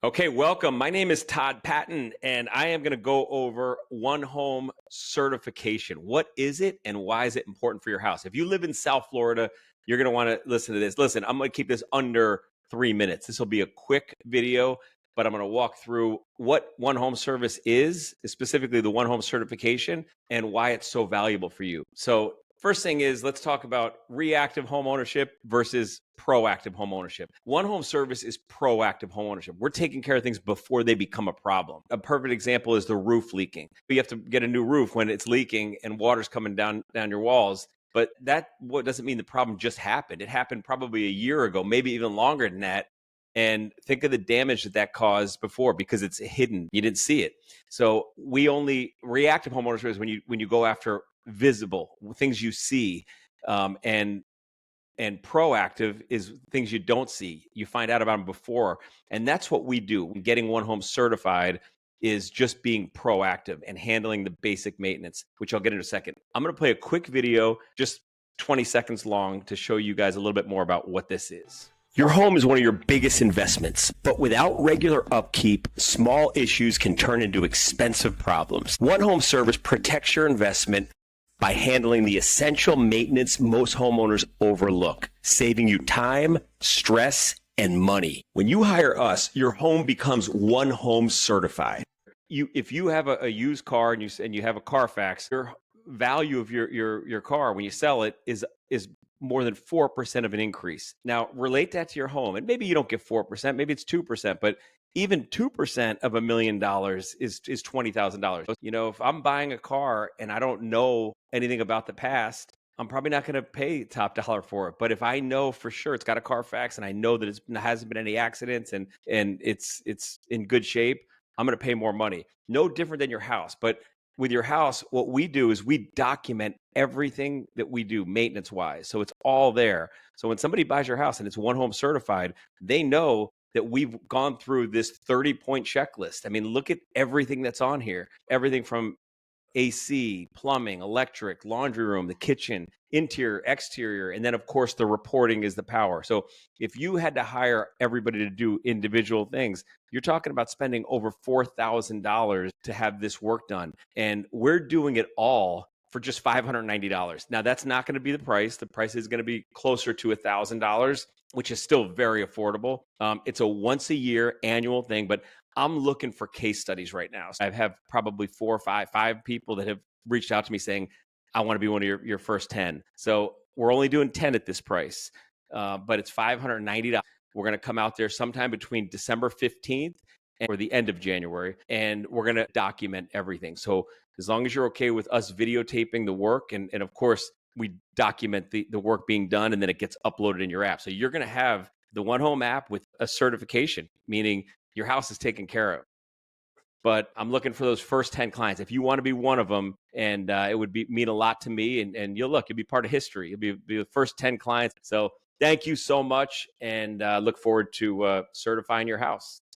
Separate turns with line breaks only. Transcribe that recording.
Okay, welcome. My name is Todd Paton, and I am going to go over one home certification. What is it and why is it important for your house? If you live in South Florida, you're going to want to listen to this. Listen, I'm going to keep this under 3 minutes. This will be a quick video, but I'm going to walk through what one home service is, specifically the one home certification, and why it's so valuable for you. So first thing is, let's talk about reactive home ownership versus proactive home ownership. One home service is proactive home ownership. We're taking care of things before they become a problem. A perfect example is the roof leaking. You have to get a new roof when it's leaking and water's coming down your walls. But that doesn't mean the problem just happened. It happened probably a year ago, maybe even longer than that. And think of the damage that caused before because it's hidden. You didn't see it. So reactive homeowners is when you go after visible things you see, and proactive is things you don't see. You find out about them before, and that's what we do. Getting one home certified is just being proactive and handling the basic maintenance, which I'll get in a second. I'm going to play a quick video, just 20 seconds long, to show you guys a little bit more about what this is.
Your home is one of your biggest investments, but without regular upkeep, small issues can turn into expensive problems. One Home Service protects your investment by handling the essential maintenance most homeowners overlook, saving you time, stress, and money. When you hire us, your home becomes One Home certified.
If you have a used car and you have a CarFax, your value of your car when you sell it is more than 4% of an increase. Now relate that to your home, and maybe you don't get 4%, maybe it's 2%, but even 2% of $1 million is $20,000. You know, if I'm buying a car and I don't know anything about the past, I'm probably not going to pay top dollar for it. But if I know for sure it's got a CarFax and I know that it hasn't been any accidents and it's in good shape, I'm going to pay more money. No different than your house. But with your house, what we do is we document everything that we do maintenance wise. So it's all there. So when somebody buys your house and it's One Home certified, they know that we've gone through this 30-point checklist. I mean, look at everything that's on here. Everything from AC, plumbing, electric, laundry room, the kitchen, interior, exterior, and then of course the reporting is the power. So if you had to hire everybody to do individual things, you're talking about spending over $4,000 to have this work done. And we're doing it all for just $590. Now that's not going to be the price. The price is going to be closer to $1,000, which is still very affordable. It's a once a year annual thing, but I'm looking for case studies right now. So I have probably five people that have reached out to me saying, I want to be one of your first 10. So we're only doing 10 at this price, but it's $590. We're going to come out there sometime between December 15th or the end of January, and we're going to document everything. So as long as you're okay with us videotaping the work, and of course, we document the work being done, and then it gets uploaded in your app. So you're going to have the One Home app with a certification, meaning your house is taken care of. But I'm looking for those first 10 clients. If you want to be one of them, and it would mean a lot to me, and you'll be part of history. You'll be the first 10 clients. So thank you so much, and look forward to certifying your house.